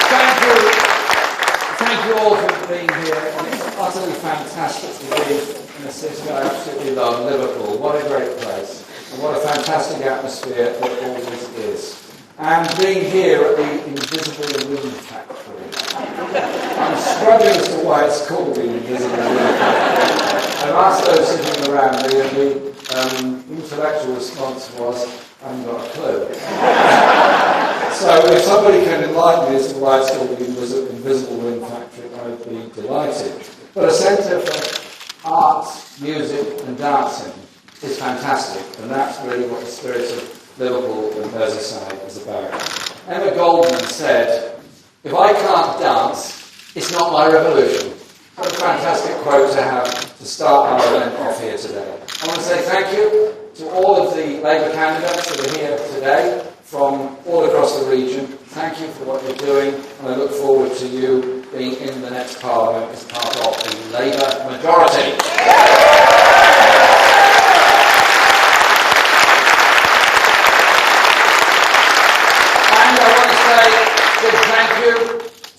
Thank you all for being here. And it's utterly fantastic to be in a city I absolutely love, Liverpool. What a great place. And what a fantastic atmosphere it always is. And being here at the Invisible Wind Factory. I'm struggling as to why it's called the Invisible Wind Factory. I've asked those sitting around me, and the intellectual response was, I haven't got a clue. So if somebody can enlighten me as to why it's called the Invisible Wind Factory, I would be delighted. But a centre for art, music and dancing is fantastic, and that's really what the spirit of Liverpool and Merseyside is about. Emma Goldman said, if I can't dance, it's not my revolution. What a fantastic quote to have to start our event off here today. I want to say thank you to all of the Labour candidates that are here today from all across the region. Thank you for what you're doing, and I look forward to you being in the next Parliament as part of the Labour majority. And I want to say a big thank you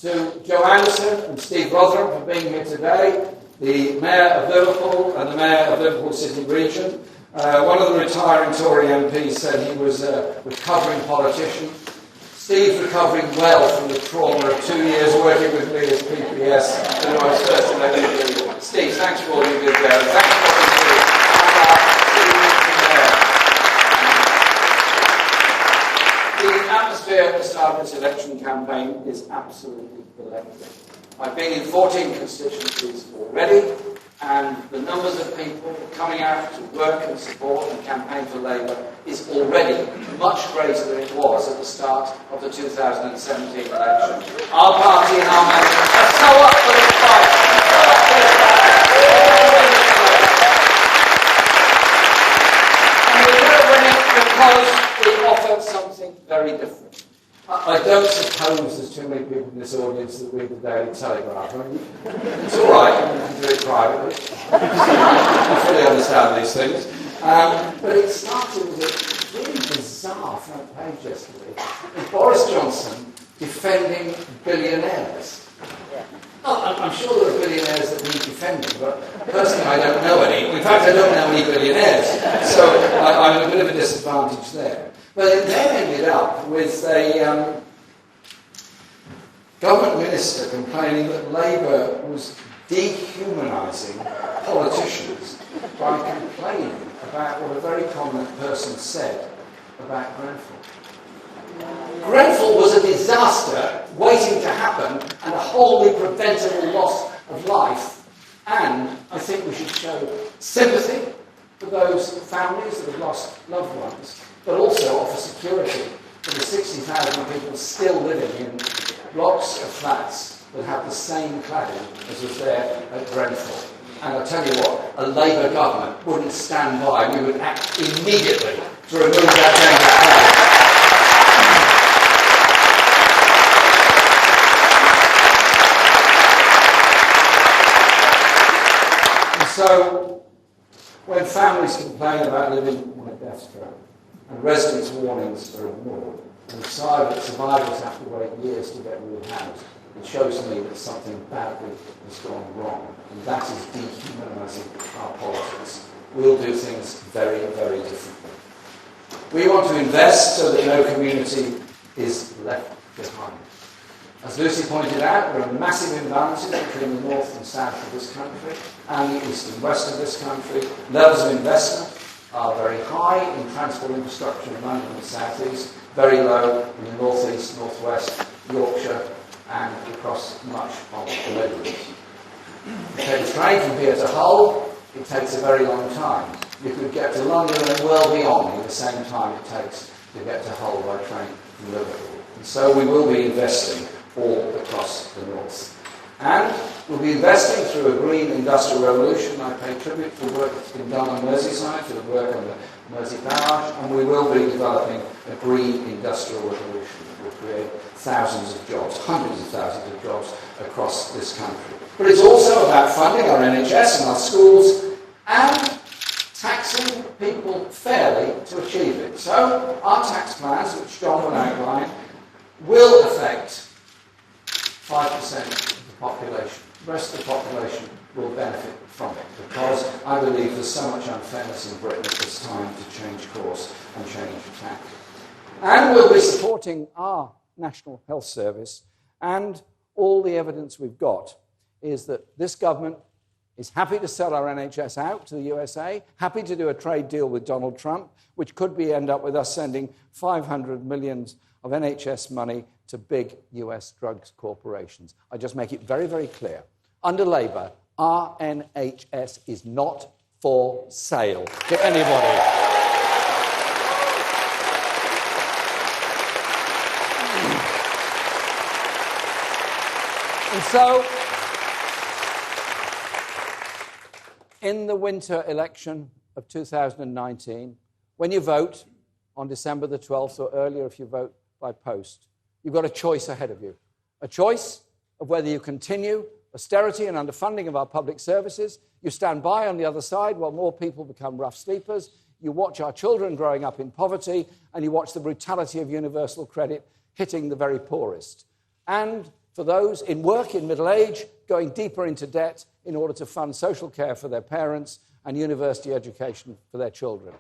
to Joe Anderson and Steve Rotherham for being here today, the Mayor of Liverpool and the Mayor of Liverpool City Region. One of the retiring Tory MPs said he was a recovering politician. Steve's recovering well from the trauma of 2 years working with me as PPS, and I was first elected. Steve, thanks for all you did there. Thanks for what you do. The atmosphere at the start of this election campaign is absolutely electric. I've been in 14 constituencies already, and the numbers of people coming out to work and support and campaign for Labour is already much greater than it was at the start of the 2017 election. Our party and our management are so up for this fight. And we will win it because we offer something very different. I don't suppose there's too many people in this audience that read the Daily Telegraph. I mean, it's all right, you can do it privately. I fully understand these things. But it started with a really bizarre front page yesterday, with Boris Johnson defending billionaires. Oh, I'm sure there are billionaires that need defending, but personally I don't know any. In fact, I don't know any billionaires, so I'm a bit of a disadvantage there. But it then ended up with a government minister complaining that Labour was dehumanising politicians by complaining about what a very prominent person said about Grenfell. Grenfell was a disaster waiting to happen and a wholly preventable loss of life, and I think we should show sympathy for those families that have lost loved ones, but also offer security for the 60,000 people still living in blocks of flats that have the same cladding as was there at Grenfell. And I'll tell you what, a Labour government wouldn't stand by. We would act immediately to remove that dangerous cladding. And so, when families complain about living on a death trap, and residents' warnings are ignored, and survivors have to wait years to get rehoused, it shows me that something badly has gone wrong, and that is dehumanising our politics. We'll do things very, very differently. We want to invest so that no community is left behind. As Lucy pointed out, there are massive imbalances between the north and south of this country and the east and west of this country. Levels of investment are very high in transport infrastructure in London and the south east, very low in the north east, north west, Yorkshire, and across much of the Midlands. To take a train from here to Hull, it takes a very long time. You could get to London and well beyond in the same time it takes to get to Hull by train from Liverpool. And so we will be investing all across the north. And we'll be investing through a green industrial revolution. I pay tribute to the work that's been done on Merseyside, to the work on the Mersey barrage, and we will be developing a green industrial revolution that will create thousands of jobs, hundreds of thousands of jobs across this country. But it's also about funding our NHS and our schools and taxing people fairly to achieve it. So our tax plans, which John will outline, will affect 5% of the population. The rest of the population will benefit from it because I believe there's so much unfairness in Britain that it's time to change course and change tack. And we'll be supporting our National Health Service, and all the evidence we've got is that this government is happy to sell our NHS out to the USA, happy to do a trade deal with Donald Trump, which could end up with us sending 500 million of NHS money to big US drugs corporations. I just make it very, very clear. Under Labour, our NHS is not for sale to anybody. And so, in the winter election of 2019, when you vote on December the 12th or earlier if you vote by post, you've got a choice ahead of you. A choice of whether you continue austerity and underfunding of our public services, you stand by on the other side while more people become rough sleepers, you watch our children growing up in poverty, and you watch the brutality of universal credit hitting the very poorest. And for those in work, in middle age, going deeper into debt in order to fund social care for their parents and university education for their children?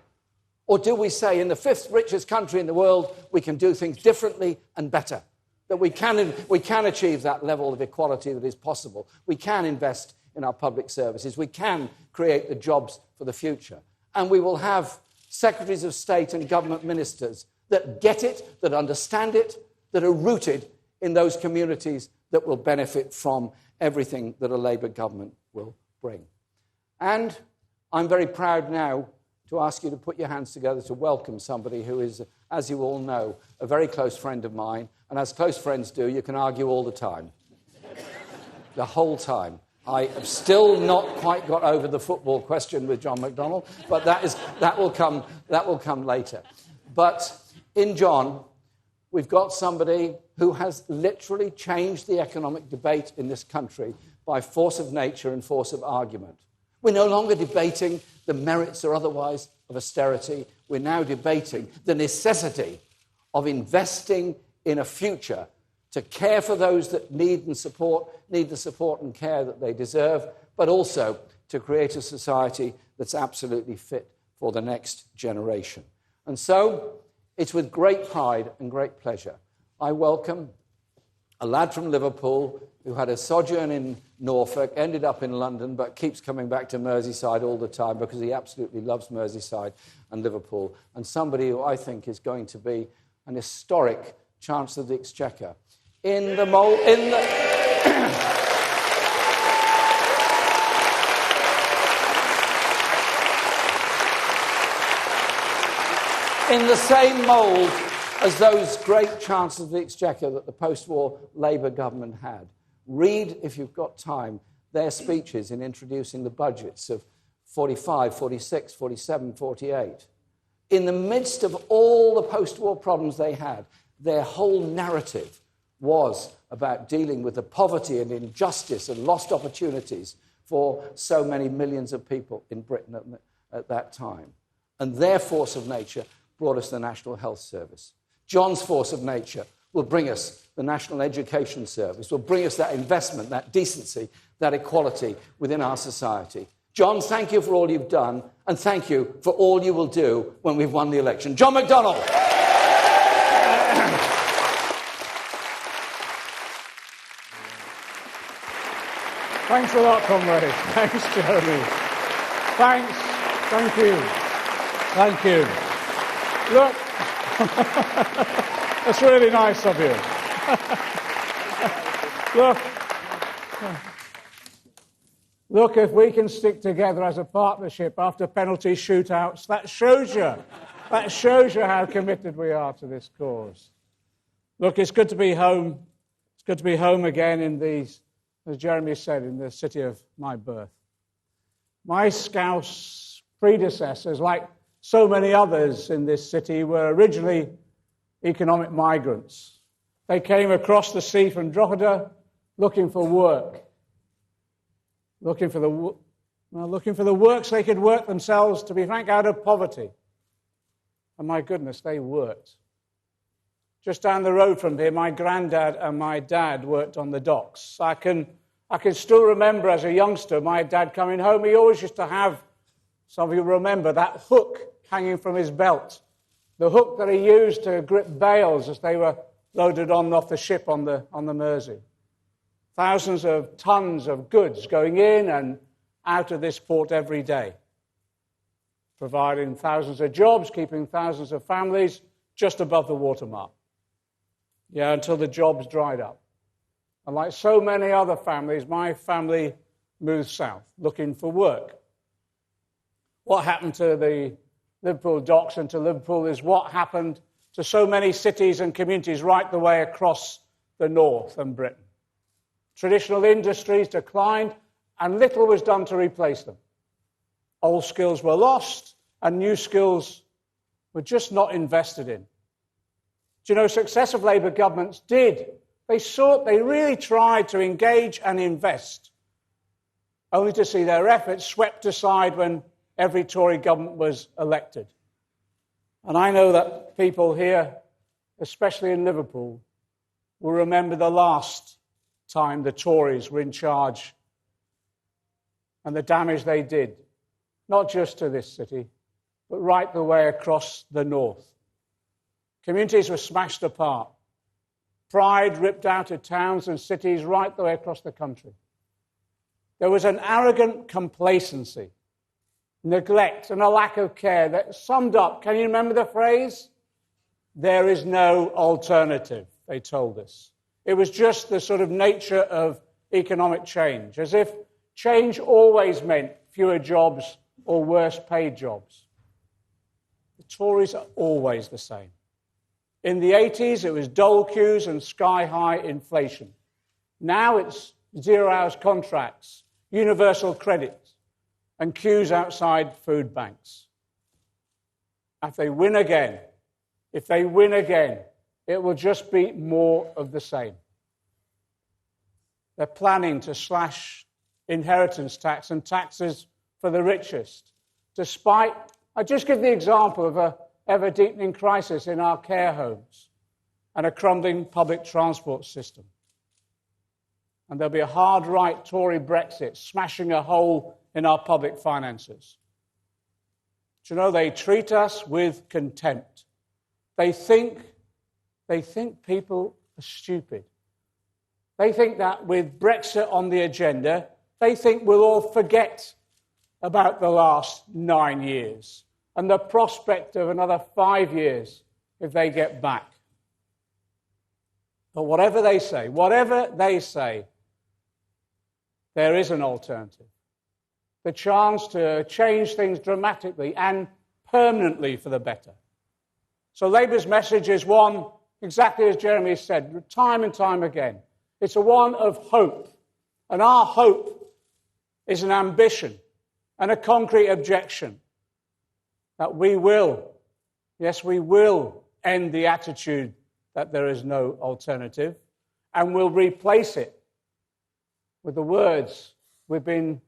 Or do we say, in the fifth richest country in the world, we can do things differently and better? That we can achieve that level of equality that is possible. We can invest in our public services. We can create the jobs for the future. And we will have secretaries of state and government ministers that get it, that understand it, that are rooted in those communities that will benefit from everything that a Labour government will bring. And I'm very proud now to ask you to put your hands together to welcome somebody who is, as you all know, a very close friend of mine. And as close friends do, you can argue all the time. The whole time. I have still not quite got over the football question with John McDonnell, but that will come later. But in John, we've got somebody who has literally changed the economic debate in this country by force of nature and force of argument. We're no longer debating the merits or otherwise of austerity. We're now debating the necessity of investing in a future to care for those that need the support and care that they deserve, but also to create a society that's absolutely fit for the next generation. And so, it's with great pride and great pleasure I welcome a lad from Liverpool who had a sojourn in Norfolk, ended up in London, but keeps coming back to Merseyside all the time because he absolutely loves Merseyside and Liverpool, and somebody who I think is going to be an historic Chancellor of the Exchequer. In the same mould as those great Chancellors of the Exchequer that the post-war Labour government had. Read, if you've got time, their speeches in introducing the budgets of 45, 46, 47, 48. In the midst of all the post-war problems they had, their whole narrative was about dealing with the poverty and injustice and lost opportunities for so many millions of people in Britain at that time. And their force of nature brought us the National Health Service. John's force of nature will bring us the National Education Service, will bring us that investment, that decency, that equality within our society. John, thank you for all you've done, and thank you for all you will do when we've won the election. John McDonnell! Thanks a lot, comrade. Thanks, Jeremy. Thanks. Thank you. Thank you. Look, that's really nice of you. Look, if we can stick together as a partnership after penalty shootouts, that shows you how committed we are to this cause. Look, it's good to be home. It's good to be home again in these, as Jeremy said, in the city of my birth. My Scouse predecessors, like so many others in this city, were originally economic migrants. They came across the sea from Drogheda looking for work, looking for the work so they could work themselves, to be frank, out of poverty. And my goodness, they worked. Just down the road from here, my granddad and my dad worked on the docks. I can still remember as a youngster, my dad coming home. He always used to have, some of you remember, that hook hanging from his belt. The hook that he used to grip bales as they were loaded on and off the ship on the Mersey. Thousands of tons of goods going in and out of this port every day, providing thousands of jobs, keeping thousands of families just above the watermark. Yeah, until the jobs dried up. And like so many other families, my family moved south looking for work. What happened to the Liverpool docks and to Liverpool is what happened to so many cities and communities right the way across the north and Britain. Traditional industries declined and little was done to replace them. Old skills were lost and new skills were just not invested in. Do you know, successive Labour governments did. They really tried to engage and invest, only to see their efforts swept aside when every Tory government was elected. And I know that people here, especially in Liverpool, will remember the last time the Tories were in charge and the damage they did, not just to this city, but right the way across the north. Communities were smashed apart. Pride ripped out of towns and cities right the way across the country. There was an arrogant complacency, neglect, and a lack of care that summed up, can you remember the phrase? There is no alternative, they told us. It was just the sort of nature of economic change, as if change always meant fewer jobs or worse paid jobs. The Tories are always the same. In the 80s, it was dole queues and sky-high inflation. Now it's 0 hours contracts, universal credit, and queues outside food banks. If they win again, it will just be more of the same. They're planning to slash inheritance tax and taxes for the richest, despite, I just give the example of a ever-deepening crisis in our care homes and a crumbling public transport system. And there'll be a hard-right Tory Brexit smashing a hole in our public finances. Do you know, they treat us with contempt. They think people are stupid. They think that with Brexit on the agenda, they think we'll all forget about the last 9 years and the prospect of another 5 years if they get back. But whatever they say, there is an alternative. The chance to change things dramatically and permanently for the better. So Labour's message is one, exactly as Jeremy said, time and time again. It's a one of hope. And our hope is an ambition and a concrete objection that we will, yes, we will end the attitude that there is no alternative, and we'll replace it with the words we've been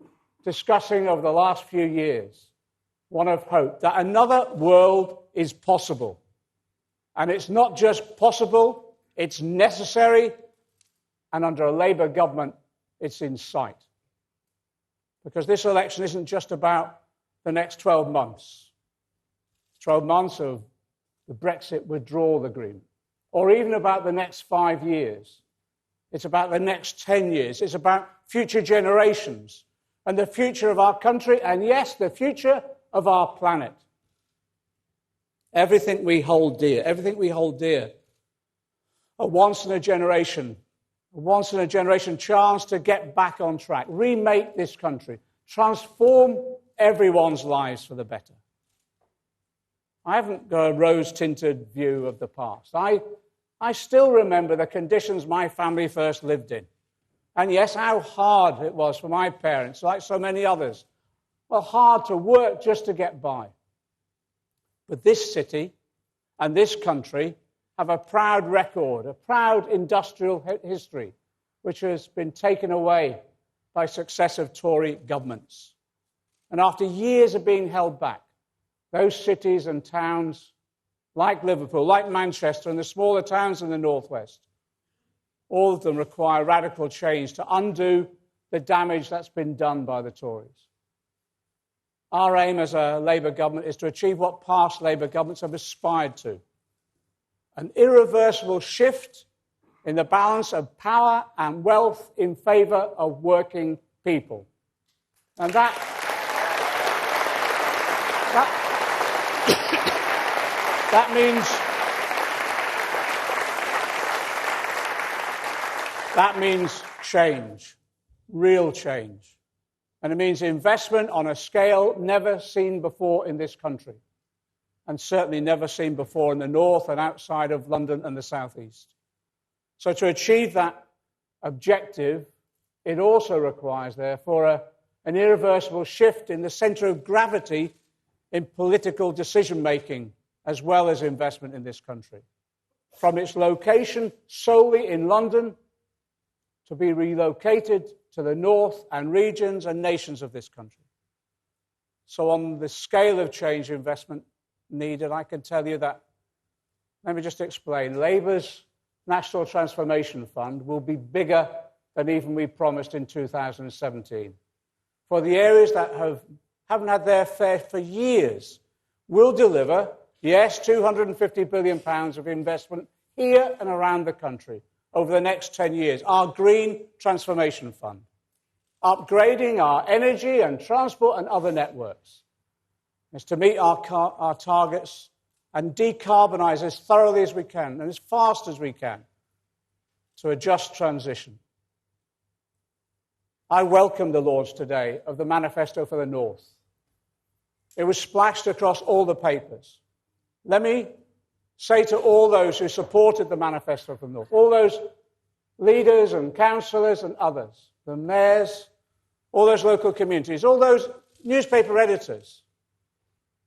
discussing over the last few years, one of hope, that another world is possible. And it's not just possible, it's necessary, and under a Labour government, it's in sight. Because this election isn't just about the next 12 months. 12 months of the Brexit withdrawal agreement, or even about the next 5 years. It's about the next 10 years. It's about future generations and the future of our country, and yes, the future of our planet. Everything we hold dear, a once-in-a-generation chance to get back on track, remake this country, transform everyone's lives for the better. I haven't got a rose-tinted view of the past. I still remember the conditions my family first lived in. And yes, how hard it was for my parents, like so many others. Well, hard to work just to get by. But this city and this country have a proud record, a proud industrial history, which has been taken away by successive Tory governments. And after years of being held back, those cities and towns like Liverpool, like Manchester, and the smaller towns in the northwest, all of them require radical change to undo the damage that's been done by the Tories. Our aim as a Labour government is to achieve what past Labour governments have aspired to: an irreversible shift in the balance of power and wealth in favour of working people. And that means change, real change. And it means investment on a scale never seen before in this country, and certainly never seen before in the north and outside of London and the southeast. So to achieve that objective, it also requires, therefore, an irreversible shift in the centre of gravity in political decision-making, as well as investment in this country, from its location solely in London to be relocated to the north and regions and nations of this country. So on the scale of change investment needed, I can tell you that, let me just explain, Labour's National Transformation Fund will be bigger than even we promised in 2017. For the areas that haven't had their fare for years, we'll deliver, yes, £250 billion of investment here and around the country over the next 10 years, our Green Transformation Fund, upgrading our energy and transport and other networks. It's to meet our targets and decarbonise as thoroughly as we can and as fast as we can to a just transition. I welcome the launch today of the Manifesto for the North. It was splashed across all the papers. Let me say to all those who supported the Manifesto for the North, all those leaders and councillors and others, the mayors, all those local communities, all those newspaper editors,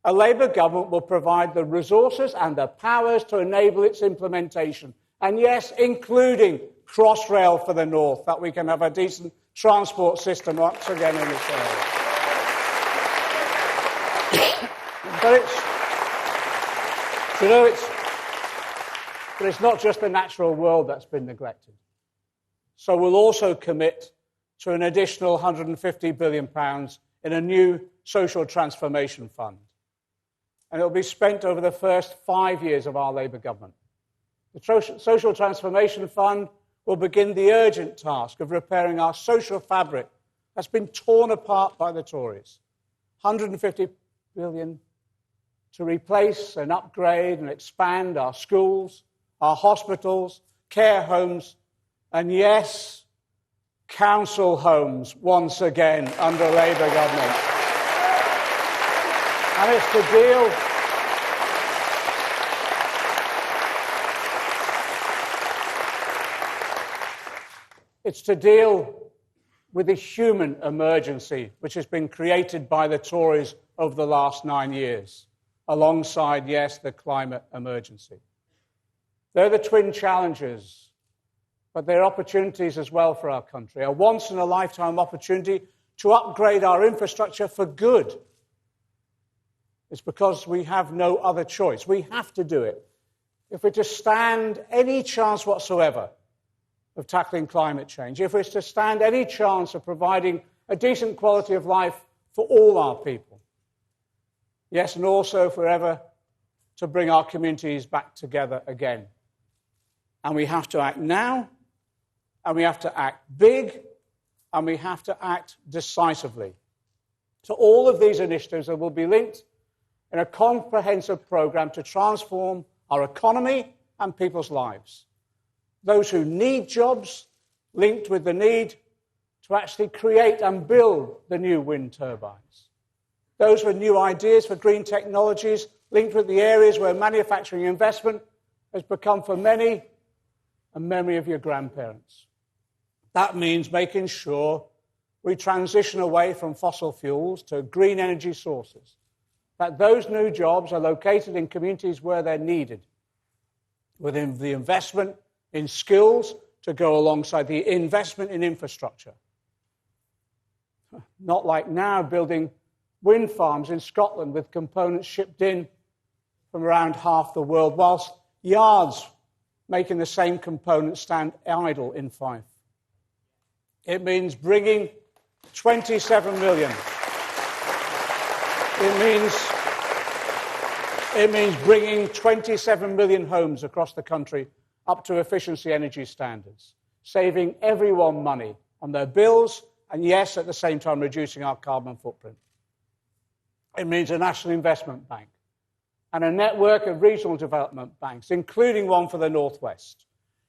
a Labour government will provide the resources and the powers to enable its implementation. And yes, including Crossrail for the North, that we can have a decent transport system once again in this area. But it's not just the natural world that's been neglected. So we'll also commit to an additional £150 billion in a new social transformation fund. And it will be spent over the first 5 years of our Labour government. The Social Transformation Fund will begin the urgent task of repairing our social fabric that's been torn apart by the Tories. £150 billion to replace and upgrade and expand our schools, our hospitals, care homes, and yes, council homes once again under a Labour government. And it's to deal with the human emergency which has been created by the Tories over the last 9 years, alongside, yes, the climate emergency. They're the twin challenges, but they're opportunities as well for our country, a once-in-a-lifetime opportunity to upgrade our infrastructure for good. It's because we have no other choice. We have to do it if we're to stand any chance whatsoever of tackling climate change, if we're to stand any chance of providing a decent quality of life for all our people. Yes, and also if we're ever to bring our communities back together again. And we have to act now, and we have to act big, and we have to act decisively. So all of these initiatives will be linked in a comprehensive programme to transform our economy and people's lives. Those who need jobs, linked with the need to actually create and build the new wind turbines. Those with new ideas for green technologies, linked with the areas where manufacturing investment has become for many a memory of your grandparents. That means making sure we transition away from fossil fuels to green energy sources, that those new jobs are located in communities where they're needed, within the investment in skills to go alongside the investment in infrastructure. Not like now building wind farms in Scotland with components shipped in from around half the world, whilst yards making the same components stand idle in Fife. It means bringing 27 million. It means bringing 27 million homes across the country up to efficiency energy standards, saving everyone money on their bills, and yes, at the same time reducing our carbon footprint. It means a national investment bank and a network of regional development banks, including one for the Northwest,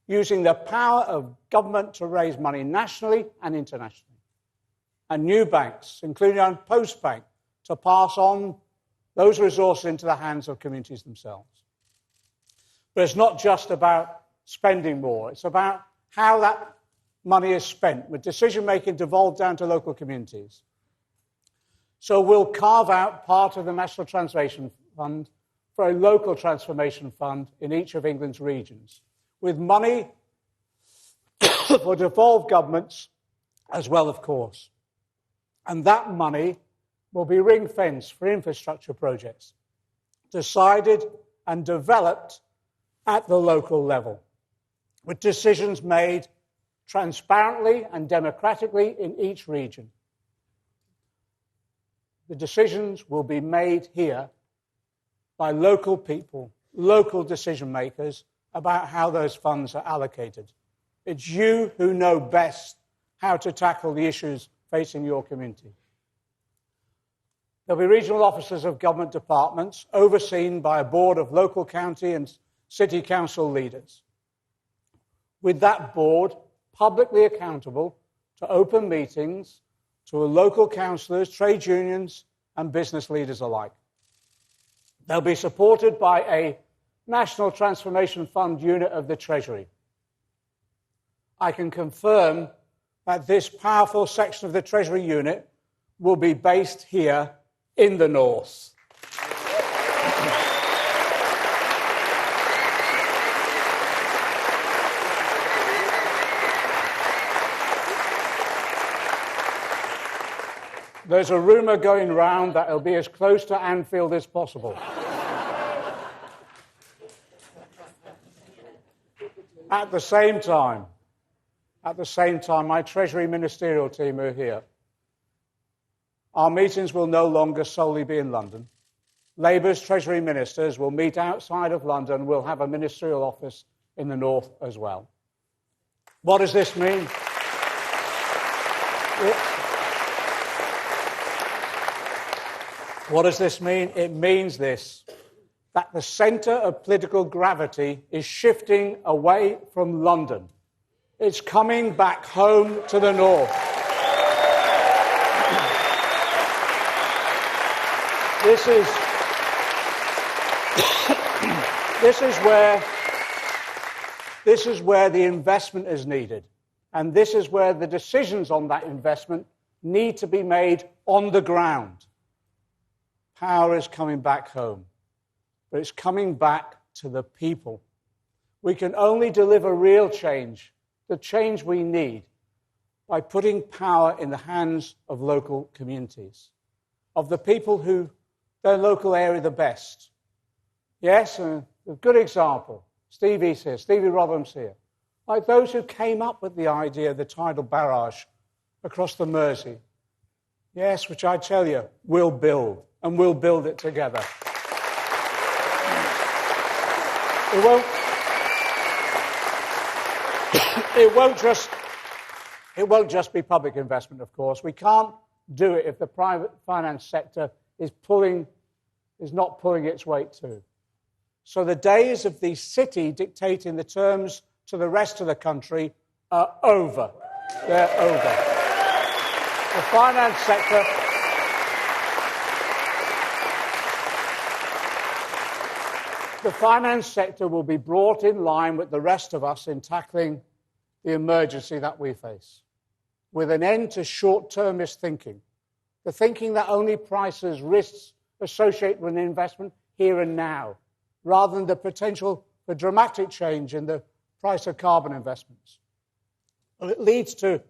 using the power of government to raise money nationally and internationally. And new banks, including our Post Bank, to pass on those resources into the hands of communities themselves. But it's not just about spending more, it's about how that money is spent, with decision-making devolved down to local communities. So we'll carve out part of the National Transformation Fund for a local transformation fund in each of England's regions, with money for devolved governments as well, of course. And that money will be ring-fenced for infrastructure projects, decided and developed at the local level, with decisions made transparently and democratically in each region. The decisions will be made here by local people, local decision makers, about how those funds are allocated. It's you who know best how to tackle the issues facing your community. There'll be regional officers of government departments overseen by a board of local, county and city council leaders. With that board publicly accountable to open meetings to local councillors, trade unions and business leaders alike. They'll be supported by a National Transformation Fund unit of the Treasury. I can confirm that this powerful section of the Treasury unit will be based here in the north. There's a rumour going round that it'll be as close to Anfield as possible. At the same time, my Treasury ministerial team are here. Our meetings will no longer solely be in London. Labour's Treasury ministers will meet outside of London. We'll have a ministerial office in the north as well. What does this mean? What does this mean? It means this, that the centre of political gravity is shifting away from London. It's coming back home to the north. This is where the investment is needed. And this is where the decisions on that investment need to be made on the ground. Power is coming back home, but it's coming back to the people. We can only deliver real change, the change we need, by putting power in the hands of local communities, of the people who their local area the best. Yes, a good example. Stevie's here, Stevie Rotham's here. Like those who came up with the idea of the tidal barrage across the Mersey. Yes, which I tell you, we'll build, and we'll build it together. It won't just be public investment, of course. We can't do it if the private finance sector is not pulling its weight too. So the days of the city dictating the terms to the rest of the country are over. They're over. The finance sector will be brought in line with the rest of us in tackling the emergency that we face, with an end to short-termist thinking, the thinking that only prices risks associated with an investment here and now, rather than the potential for dramatic change in the price of carbon investments. Well, it leads to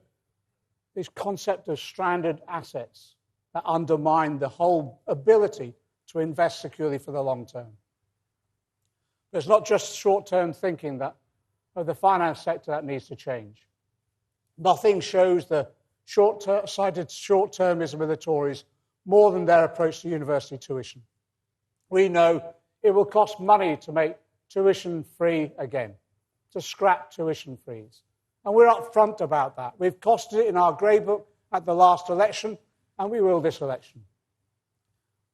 this concept of stranded assets that undermine the whole ability to invest securely for the long term. There's not just short-term thinking of the finance sector that needs to change. Nothing shows the short-sighted short-termism of the Tories more than their approach to university tuition. We know it will cost money to make tuition free again, to scrap tuition fees. And we're upfront about that. We've costed it in our grey book at the last election, and we will this election.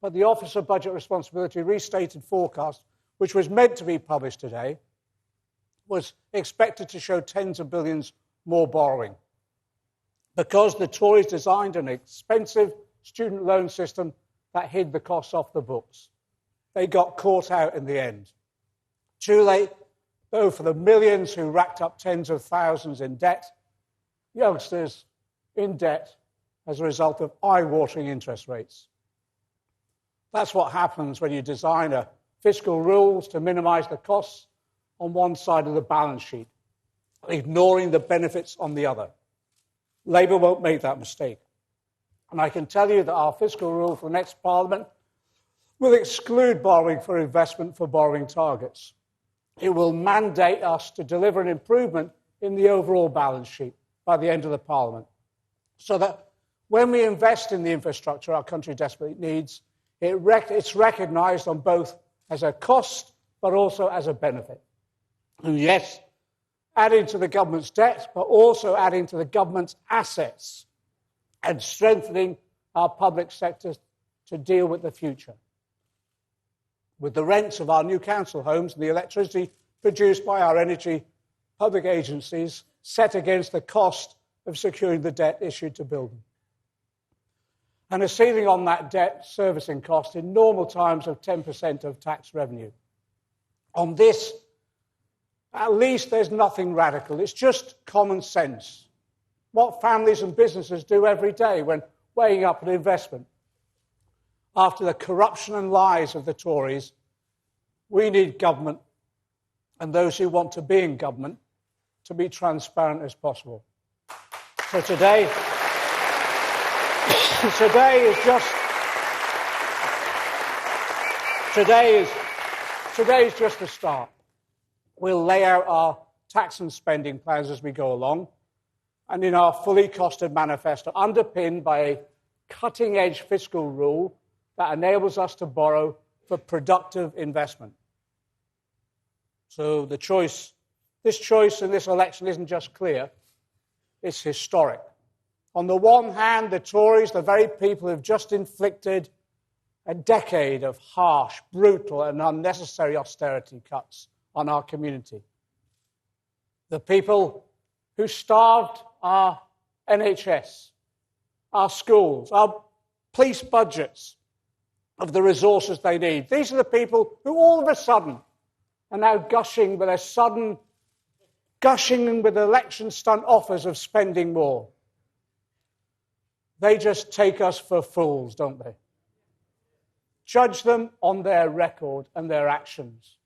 But the Office of Budget Responsibility restated forecast, which was meant to be published today, was expected to show tens of billions more borrowing, because the Tories designed an expensive student loan system that hid the costs off the books. They got caught out in the end. Too late, though, for the millions who racked up tens of thousands in debt, youngsters in debt as a result of eye-watering interest rates. That's what happens when you design fiscal rules to minimise the costs on one side of the balance sheet, ignoring the benefits on the other. Labour won't make that mistake. And I can tell you that our fiscal rule for the next Parliament will exclude borrowing for investment for borrowing targets. It will mandate us to deliver an improvement in the overall balance sheet by the end of the Parliament, so that when we invest in the infrastructure our country desperately needs, it's recognised on both as a cost but also as a benefit. And yes, adding to the government's debt, but also adding to the government's assets and strengthening our public sector to deal with the future. With the rents of our new council homes and the electricity produced by our energy public agencies set against the cost of securing the debt issued to build them. And a ceiling on that debt servicing cost in normal times of 10% of tax revenue. On this, at least there's nothing radical. It's just common sense. What families and businesses do every day when weighing up an investment. After the corruption and lies of the Tories, we need government and those who want to be in government to be transparent as possible. So today is just the start. We'll lay out our tax and spending plans as we go along, and in our fully costed manifesto, underpinned by a cutting-edge fiscal rule that enables us to borrow for productive investment. So this choice in this election isn't just clear, it's historic. On the one hand, the Tories, the very people who've just inflicted a decade of harsh, brutal and unnecessary austerity cuts on our community. The people who starved our NHS, our schools, our police budgets of the resources they need. These are the people who all of a sudden are now gushing with election stunt offers of spending more. They just take us for fools, don't they? Judge them on their record and their actions,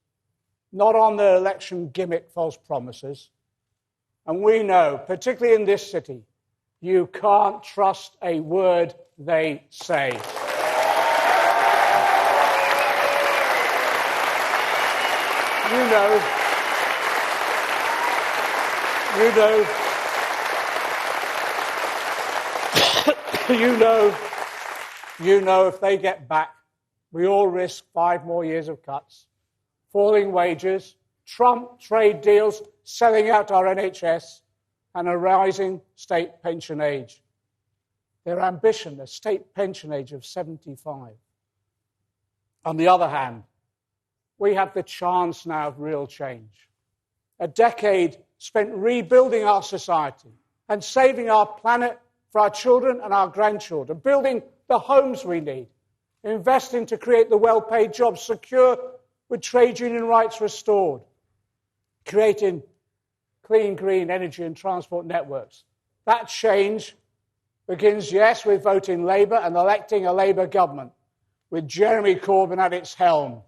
not on their election gimmick false promises. And we know, particularly in this city, you can't trust a word they say. You know if they get back, we all risk 5 more years of cuts, falling wages, Trump trade deals, selling out our NHS, and a rising state pension age. Their ambition, a state pension age of 75. On the other hand, we have the chance now of real change. A decade spent rebuilding our society and saving our planet for our children and our grandchildren, building the homes we need, investing to create the well-paid jobs secure with trade union rights restored, creating clean, green energy and transport networks. That change begins, yes, with voting Labour and electing a Labour government with Jeremy Corbyn at its helm.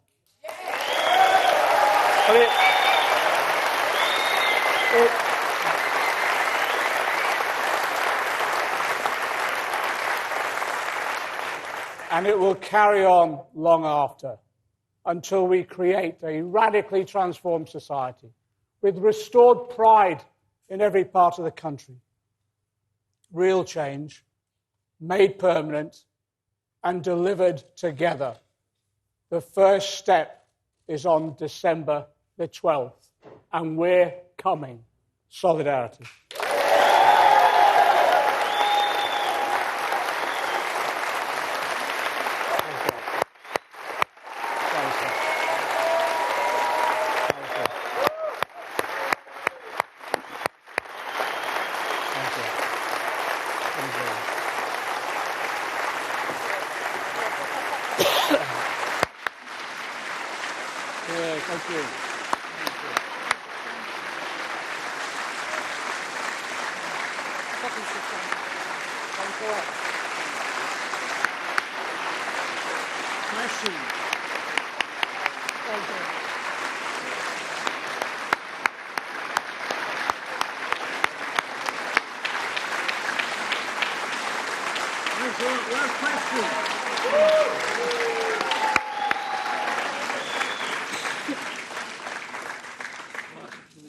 And it will carry on long after. until we create a radically transformed society with restored pride in every part of the country. Real change, made permanent, and delivered together. The first step is on December the 12th, and we're coming. Solidarity. Thank you.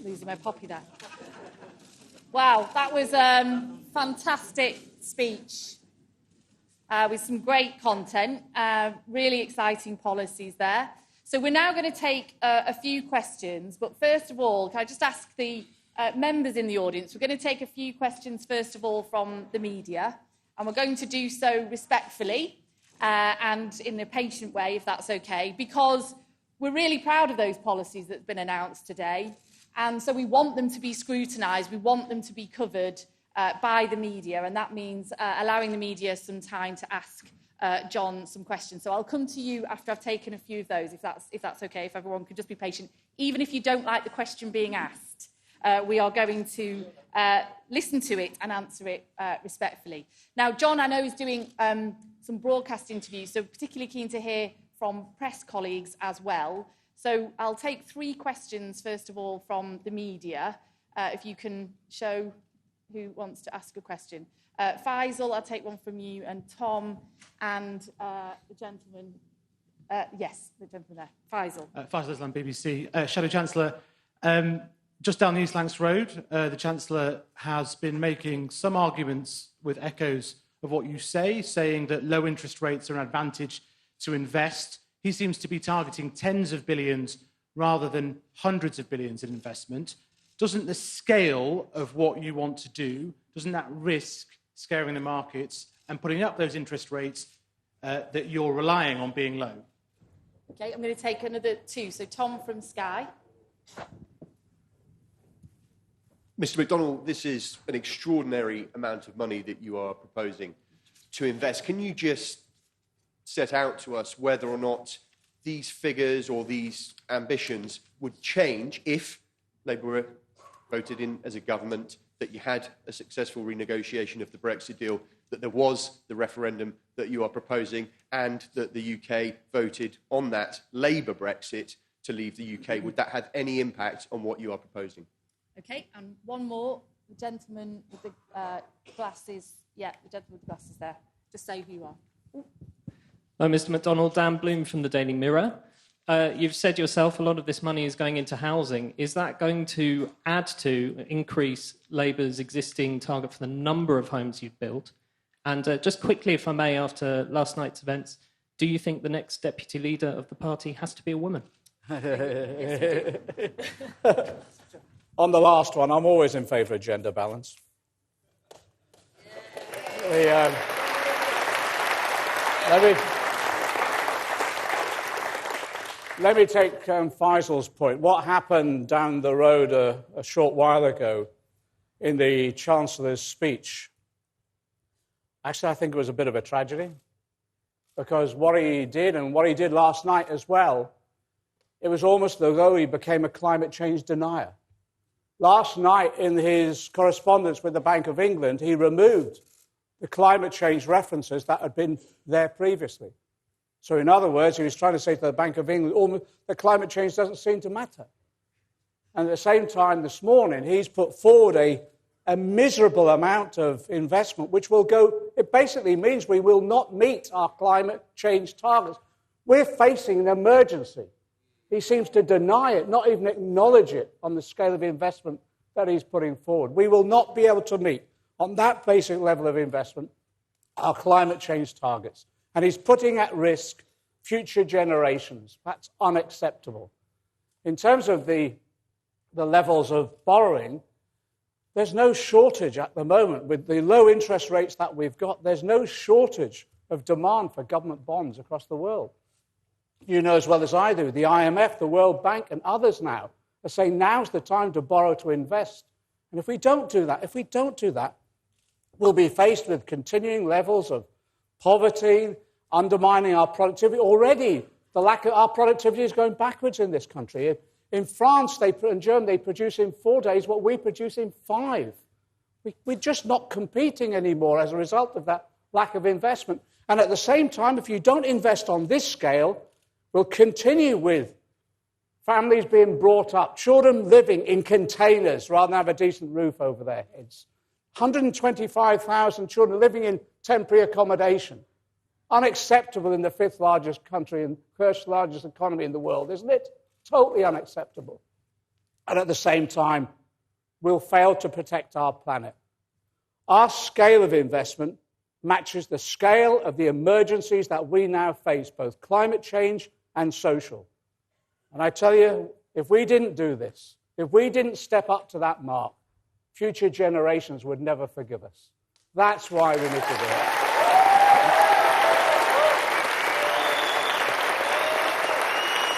Losing my poppy there. Wow, that was a fantastic speech with some great content, really exciting policies there. So we're now going to take a few questions, but first of all, can I just ask the members in the audience, we're going to take a few questions first of all from the media, and we're going to do so respectfully and in a patient way, if that's okay, because we're really proud of those policies that have been announced today. And so we want them to be scrutinised, we want them to be covered by the media, and that means allowing the media some time to ask John some questions. So I'll come to you after I've taken a few of those, if that's okay, if everyone could just be patient. Even if you don't like the question being asked, we are going to listen to it and answer it respectfully. Now, John, I know, is doing some broadcast interviews, so particularly keen to hear from press colleagues as well. So I'll take 3 questions, first of all, from the media, if you can show who wants to ask a question. Faisal, I'll take one from you, and Tom, and the gentleman. Yes, the gentleman there. Faisal. Faisal Islam, BBC. Shadow Chancellor, just down the East Lancs Road, the Chancellor has been making some arguments with echoes of what you say, saying that low interest rates are an advantage to invest. He seems to be targeting tens of billions rather than hundreds of billions in investment. Doesn't the scale of what you want to do, doesn't that risk scaring the markets and putting up those interest rates that you're relying on being low? OK, I'm going to take another 2. So Tom from Sky. Mr. McDonnell, this is an extraordinary amount of money that you are proposing to invest. Can you just set out to us whether or not these figures or these ambitions would change if Labour were voted in as a government, that you had a successful renegotiation of the Brexit deal, that there was the referendum that you are proposing, and that the UK voted on that Labour Brexit to leave the UK? Would that have any impact on what you are proposing? OK, and one more. The gentleman with the glasses. Yeah, the gentleman with the glasses there. Just say who you are. Ooh. Hello, Mr. McDonnell. Dan Bloom from the Daily Mirror. You've said yourself a lot of this money is going into housing. Is that going to add to, increase Labour's existing target for the number of homes you've built? And just quickly, if I may, after last night's events, do you think the next deputy leader of the party has to be a woman? On the last one, I'm always in favour of gender balance. Let me take Faisal's point. What happened down the road a short while ago in the Chancellor's speech, actually, I think it was a bit of a tragedy, because what he did, and what he did last night as well, it was almost as though he became a climate change denier. Last night, in his correspondence with the Bank of England, he removed the climate change references that had been there previously. So in other words, he was trying to say to the Bank of England, that climate change doesn't seem to matter. And at the same time this morning, he's put forward a miserable amount of investment, which will go, it basically means we will not meet our climate change targets. We're facing an emergency. He seems to deny it, not even acknowledge it on the scale of investment that he's putting forward. We will not be able to meet, on that basic level of investment, our climate change targets. And he's putting at risk future generations. That's unacceptable. In terms of the levels of borrowing, there's no shortage at the moment. With the low interest rates that we've got, there's no shortage of demand for government bonds across the world. You know as well as I do, the IMF, the World Bank, and others now are saying now's the time to borrow to invest. And if we don't do that, we'll be faced with continuing levels of poverty, undermining our productivity. Already, the lack of our productivity is going backwards in this country. In France and Germany, they produce in 4 days what we produce in 5. We're just not competing anymore as a result of that lack of investment. And at the same time, if you don't invest on this scale, we'll continue with families being brought up, children living in containers rather than have a decent roof over their heads. 125,000 children living in temporary accommodation. Unacceptable in the 5th largest country and 1st largest economy in the world, isn't it? Totally unacceptable. And at the same time, we'll fail to protect our planet. Our scale of investment matches the scale of the emergencies that we now face, both climate change and social. And I tell you, if we didn't do this, if we didn't step up to that mark, future generations would never forgive us. That's why we need to do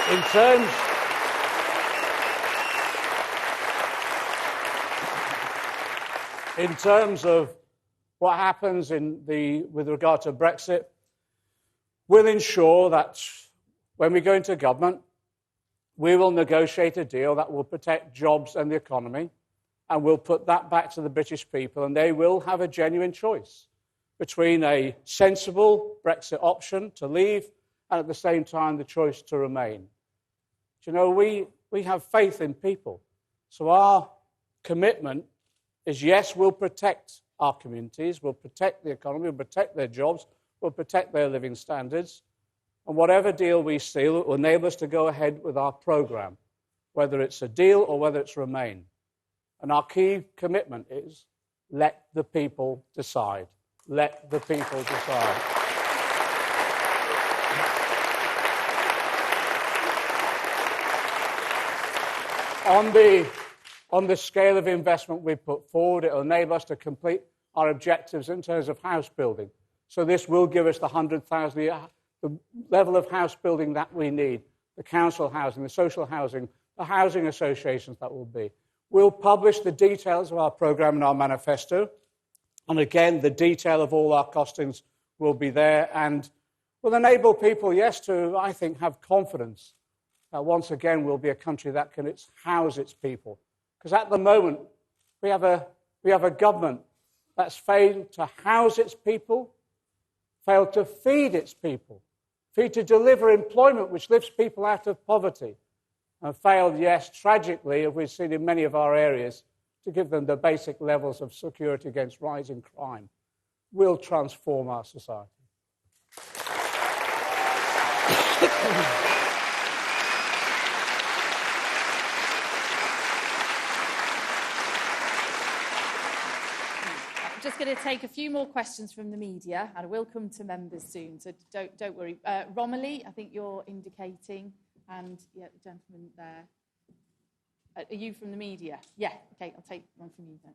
it. In terms of what happens with regard to Brexit, we'll ensure that when we go into government, we will negotiate a deal that will protect jobs and the economy, and we'll put that back to the British people, and they will have a genuine choice between a sensible Brexit option to leave and at the same time the choice to remain. Do you know, we have faith in people. So our commitment is, yes, we'll protect our communities, we'll protect the economy, we'll protect their jobs, we'll protect their living standards, and whatever deal we seal will enable us to go ahead with our programme, whether it's a deal or whether it's remain. And our key commitment is, let the people decide. Let the people decide. On the scale of investment we've put forward, it will enable us to complete our objectives in terms of house building. So this will give us the 100,000, the level of house building that we need, the council housing, the social housing, the housing associations that will be. We'll publish the details of our programme in our manifesto. And again, the detail of all our costings will be there and will enable people, yes, to, I think, have confidence that once again we'll be a country that can house its people. Because at the moment, we have a government that's failed to house its people, failed to feed its people, failed to deliver employment which lifts people out of poverty, and failed, yes, tragically, as we've seen in many of our areas, to give them the basic levels of security against rising crime. Will transform our society. I'm just going to take a few more questions from the media, and I will come to members soon, so don't worry. Romilly, I think you're indicating, and yeah, the gentleman there. Are you from the media? Yeah, okay, I'll take one from you then.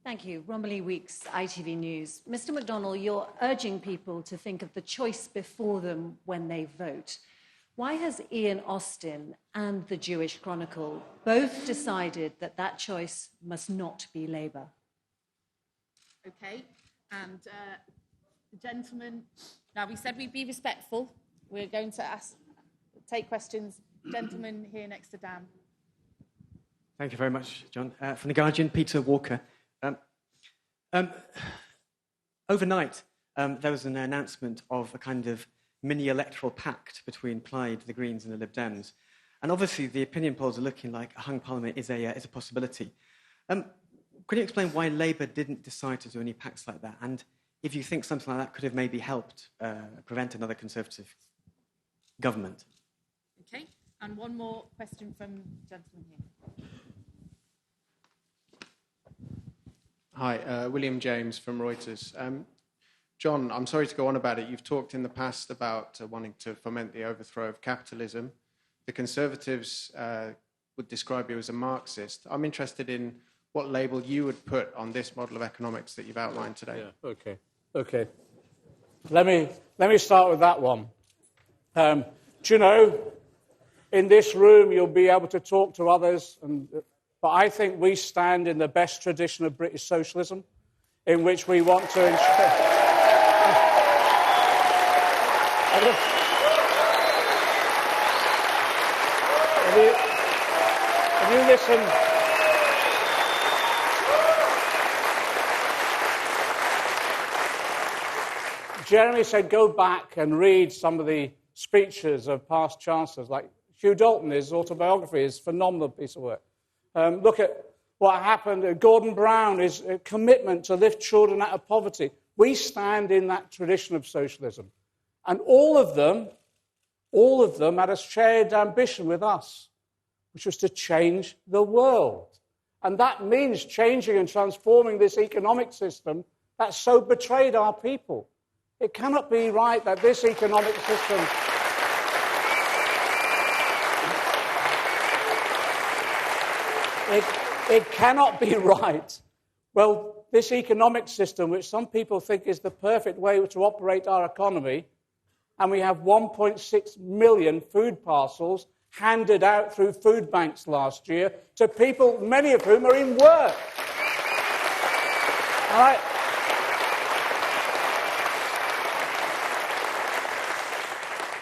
Thank you. Romilly Weeks, ITV News. Mr. McDonnell, you're urging people to think of the choice before them when they vote. Why has Ian Austin and the Jewish Chronicle both decided that that choice must not be Labour? Okay, and the gentleman, now we said we'd be respectful. We're going to take questions. Gentleman here next to Dan. Thank you very much, John. From The Guardian, Peter Walker. Overnight, there was an announcement of a kind of mini-electoral pact between Plaid, the Greens, and the Lib Dems. And obviously, the opinion polls are looking like a hung parliament is a possibility. Could you explain why Labour didn't decide to do any pacts like that? And if you think something like that could have maybe helped prevent another Conservative government. Okay, and one more question from the gentleman here. Hi, William James from Reuters. John, I'm sorry to go on about it. You've talked in the past about wanting to foment the overthrow of capitalism. The Conservatives would describe you as a Marxist. I'm interested in what label you would put on this model of economics that you've outlined today. Yeah, okay. Let me start with that one. Do you know, in this room you'll be able to talk to others, but I think we stand in the best tradition of British socialism, in which we want to ensure... Have you listened? Jeremy said go back and read some of the speeches of past chancellors, like Hugh Dalton. His autobiography is a phenomenal piece of work. Look at what happened. Gordon Brown, his commitment to lift children out of poverty. We stand in that tradition of socialism. And all of them had a shared ambition with us, which was to change the world. And that means changing and transforming this economic system that so betrayed our people. It cannot be right that this economic system... It cannot be right. Well, this economic system, which some people think is the perfect way to operate our economy, and we have 1.6 million food parcels handed out through food banks last year to people, many of whom are in work.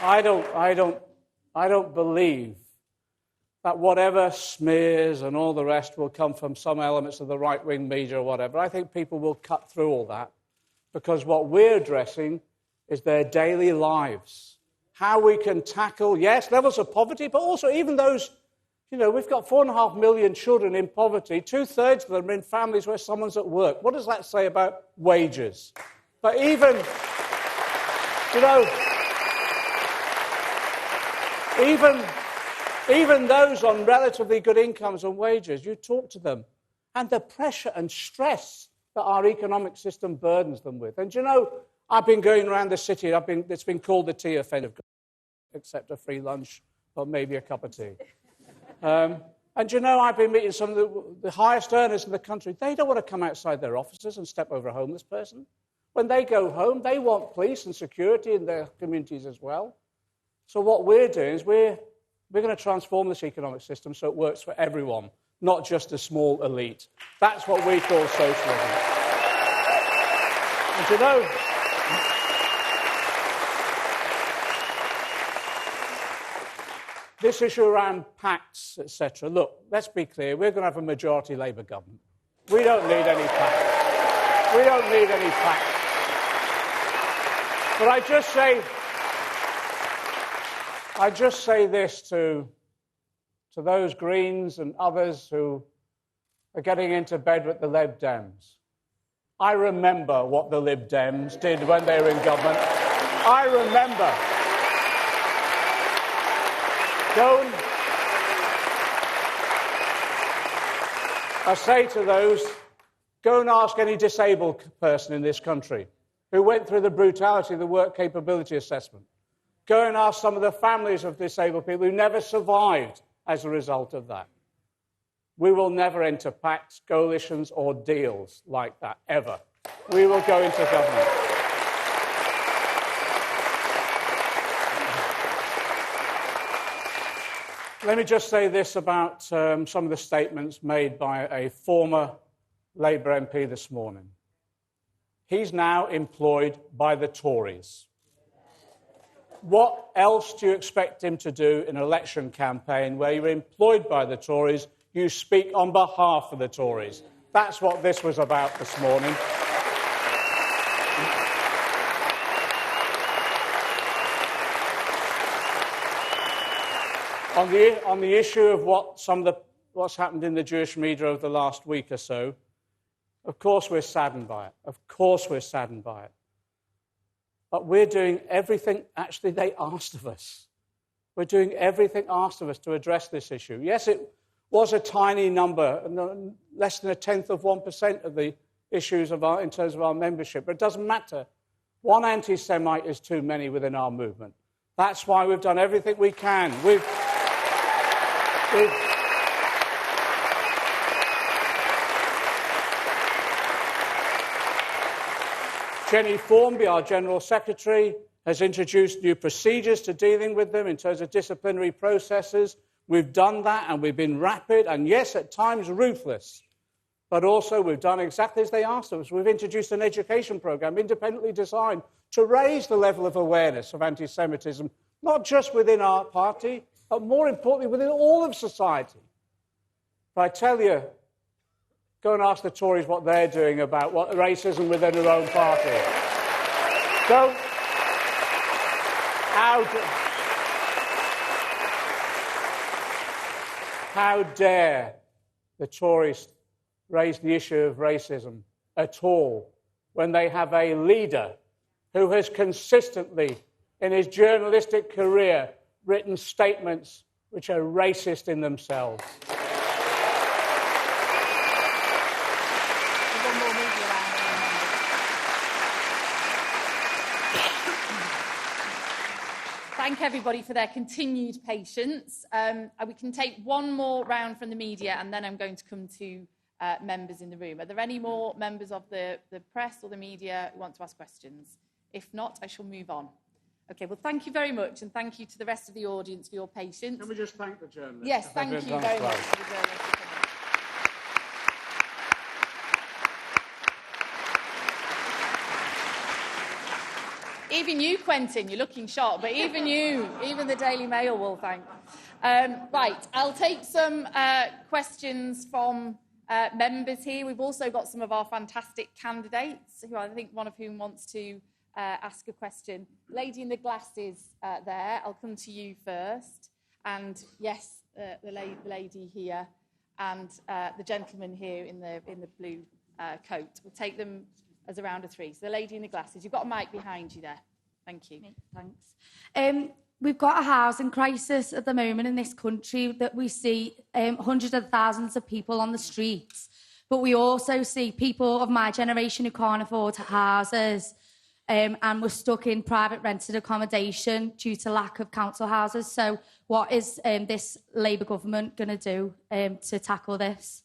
I don't believe that whatever smears and all the rest will come from some elements of the right-wing media or whatever. I think people will cut through all that, because what we're addressing is their daily lives. How we can tackle, yes, levels of poverty, but also even those, we've got 4.5 million children in poverty. 2/3 of them are in families where someone's at work. What does that say about wages? But even those on relatively good incomes and wages, you talk to them, and the pressure and stress that our economic system burdens them with. And I've been going around the city, it's been called the tea offender, except a free lunch or maybe a cup of tea. I've been meeting some of the highest earners in the country. They don't want to come outside their offices and step over a homeless person. When they go home, they want police and security in their communities as well. So what we're doing is we're going to transform this economic system so it works for everyone, not just a small elite. That's what we call socialism. And this issue around pacts, etc. Look, let's be clear. We're going to have a majority Labour government. We don't need any pacts. But I just say this to those Greens and others who are getting into bed with the Lib Dems. I remember what the Lib Dems did when they were in government. I remember. I say to those, go and ask any disabled person in this country who went through the brutality of the work capability assessment. Go and ask some of the families of disabled people who never survived as a result of that. We will never enter pacts, coalitions, or deals like that, ever. We will go into government. Let me just say this about some of the statements made by a former Labour MP this morning. He's now employed by the Tories. What else do you expect him to do in an election campaign where you're employed by the Tories, you speak on behalf of the Tories? That's what this was about this morning. On the issue of what's happened in the Jewish media over the last week or so, Of course we're saddened by it. Of course we're saddened by it. But we're doing everything, actually, they asked of us. We're doing everything asked of us to address this issue. Yes, it was a tiny number, less than 1/10% of the issues in terms of our membership, but it doesn't matter. One anti-Semite is too many within our movement. That's why we've done everything we can. Jenny Formby, our General Secretary, has introduced new procedures to dealing with them in terms of disciplinary processes. We've done that, and we've been rapid, and yes, at times ruthless. But also we've done exactly as they asked of us. We've introduced an education programme independently designed to raise the level of awareness of anti-Semitism, not just within our party, but more importantly within all of society. But I tell you, go and ask the Tories what they're doing about what racism within their own party. So, how dare the Tories raise the issue of racism at all when they have a leader who has consistently, in his journalistic career, written statements which are racist in themselves. Thank everybody for their continued patience. We can take one more round from the media, and then I'm going to come to members in the room. Are there any more members of the press or the media who want to ask questions? If not, I shall move on. OK, well, thank you very much, and thank you to the rest of the audience for your patience. Can we just thank the journalists? Yes, thank you very much for the journalists. Even you, Quentin, you're looking sharp, but even you, even the Daily Mail will thank. Right, I'll take some questions from members here. We've also got some of our fantastic candidates, who I think one of whom wants to ask a question. Lady in the glasses there, I'll come to you first. And yes, the lady here, and the gentleman here in the blue coat. We'll take them as a round of three. So the lady in the glasses, you've got a mic behind you there. Thank you. Thanks. We've got a housing crisis at the moment in this country that we see hundreds of thousands of people on the streets, but we also see people of my generation who can't afford houses and we're stuck in private rented accommodation due to lack of council houses. So what is this Labour government going to do to tackle this?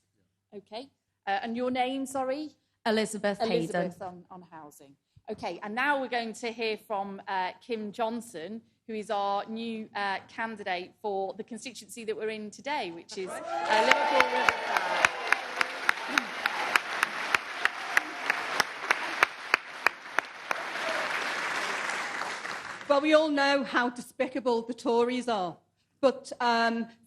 OK. And your name, sorry? Elizabeth Hayden. Elizabeth on housing. OK, and now we're going to hear from Kim Johnson, who is our new candidate for the constituency that we're in today, which is Liverpool Riverside. Well, we all know how despicable the Tories are, but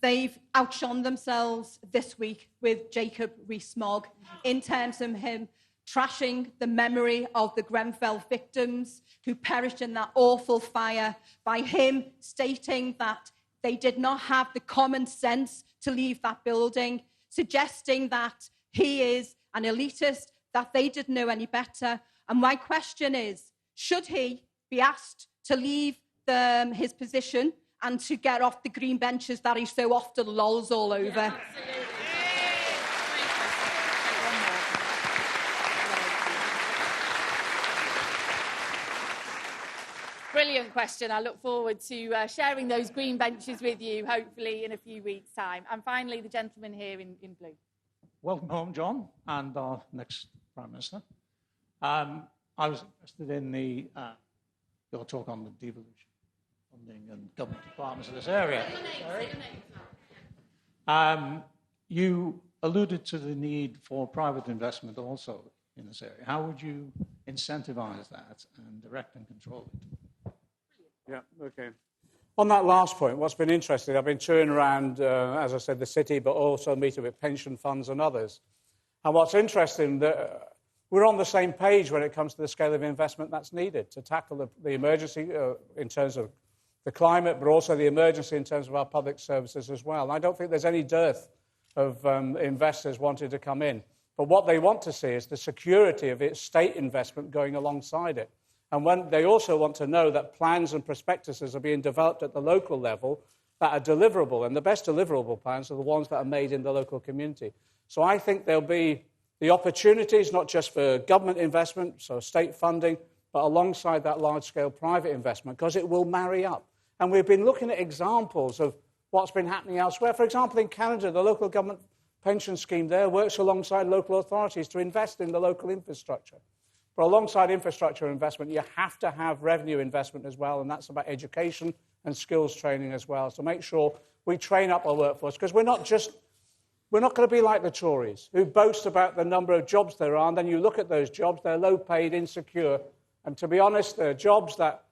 they've outshone themselves this week with Jacob Rees-Mogg in terms of him trashing the memory of the Grenfell victims who perished in that awful fire, by him stating that they did not have the common sense to leave that building, suggesting that he is an elitist, that they didn't know any better. And my question is, should he be asked to leave his position and to get off the green benches that he so often lolls all over? Yeah, brilliant question. I look forward to sharing those green benches with you, hopefully in a few weeks' time. And finally, the gentleman here in blue. Welcome home, John, and our next Prime Minister. I was interested in your talk on the devolution funding and government departments of this area. You alluded to the need for private investment also in this area. How would you incentivise that and direct and control it? Yeah, OK. On that last point, what's been interesting, I've been touring around, as I said, the city, but also meeting with pension funds and others. And what's interesting, that we're on the same page when it comes to the scale of investment that's needed to tackle the emergency in terms of the climate, but also the emergency in terms of our public services as well. And I don't think there's any dearth of investors wanting to come in. But what they want to see is the security of its state investment going alongside it. And when they also want to know that plans and prospectuses are being developed at the local level that are deliverable. And the best deliverable plans are the ones that are made in the local community. So I think there'll be the opportunities, not just for government investment, so state funding, but alongside that large-scale private investment, because it will marry up. And we've been looking at examples of what's been happening elsewhere. For example, in Canada, the local government pension scheme there works alongside local authorities to invest in the local infrastructure. But alongside infrastructure investment, you have to have revenue investment as well, and that's about education and skills training as well, to make sure we train up our workforce, because we're not going to be like the Tories, who boast about the number of jobs there are, and then you look at those jobs, they're low-paid, insecure, and to be honest, they're jobs that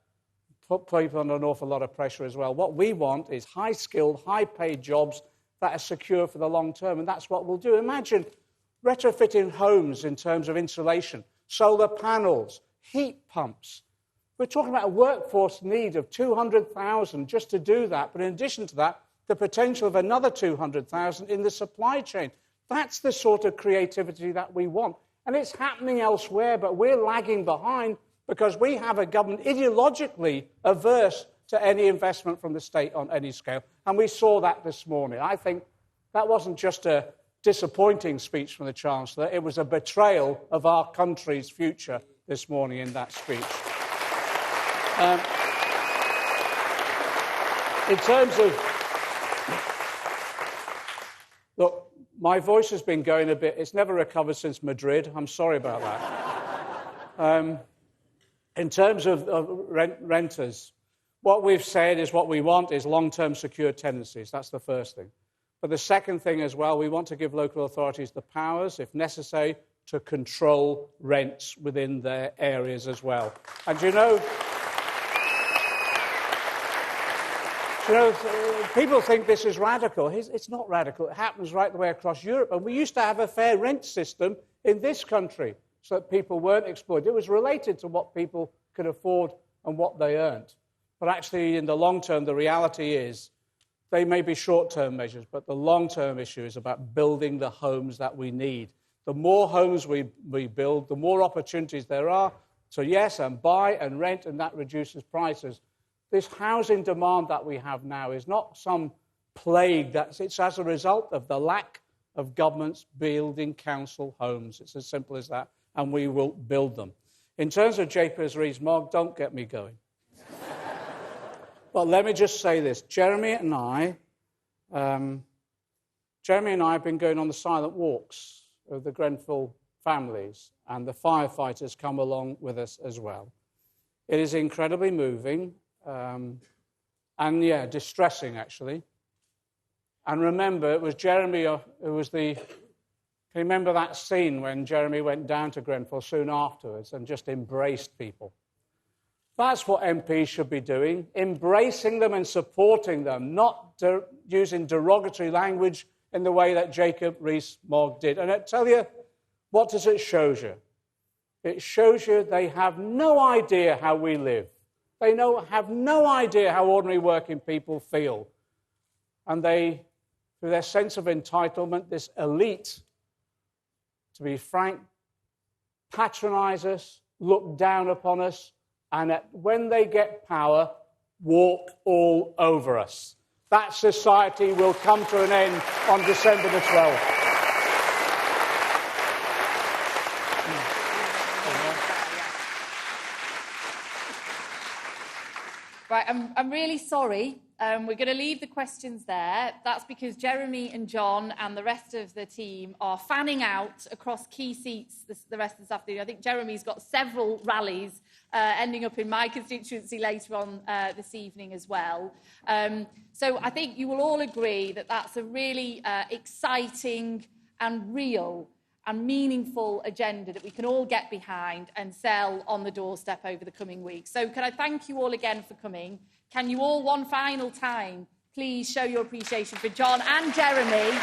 put people under an awful lot of pressure as well. What we want is high-skilled, high-paid jobs that are secure for the long term, and that's what we'll do. Imagine retrofitting homes in terms of insulation, solar panels, heat pumps. We're talking about a workforce need of 200,000 just to do that, but in addition to that, the potential of another 200,000 in the supply chain. That's the sort of creativity that we want. And it's happening elsewhere, but we're lagging behind because we have a government ideologically averse to any investment from the state on any scale. And we saw that this morning. I think that wasn't just a disappointing speech from the Chancellor, it was a betrayal of our country's future this morning in that speech. In terms of... Look, my voice has been going a bit. It's never recovered since Madrid. I'm sorry about that. In terms of renters, what we've said is what we want is long-term secure tenancies. That's the first thing. But the second thing as well, we want to give local authorities the powers, if necessary, to control rents within their areas as well. And you know, people think this is radical. It's not radical. It happens right the way across Europe. And we used to have a fair rent system in this country so that people weren't exploited. It was related to what people could afford and what they earned. But actually, in the long term, the reality is they may be short-term measures, but the long-term issue is about building the homes that we need. The more homes we build, the more opportunities there are to, yes, and buy and rent, and that reduces prices. This housing demand that we have now is not some plague. It's as a result of the lack of governments building council homes. It's as simple as that, and we will build them. In terms of Japers Rees-Mogg, don't get me going. But let me just say this. Jeremy and I have been going on the silent walks of the Grenfell families, and the firefighters come along with us as well. It is incredibly moving. And yeah, distressing actually. And remember, it was Jeremy who was can you remember that scene when Jeremy went down to Grenfell soon afterwards and just embraced people? That's what MPs should be doing, embracing them and supporting them, not using derogatory language in the way that Jacob Rees-Mogg did. And I tell you, what does it show you? It shows you they have no idea how we live. They have no idea how ordinary working people feel. And they, through their sense of entitlement, this elite, to be frank, patronize us, look down upon us, and when they get power, walk all over us. That society will come to an end on December the 12th. Right, I'm really sorry. We're going to leave the questions there. That's because Jeremy and John and the rest of the team are fanning out across key seats the rest of this afternoon. I think Jeremy's got several rallies ending up in my constituency later on this evening as well. So I think you will all agree that that's a really exciting and real and meaningful agenda that we can all get behind and sell on the doorstep over the coming weeks. So can I thank you all again for coming? Can you all one final time please show your appreciation for John and Jeremy?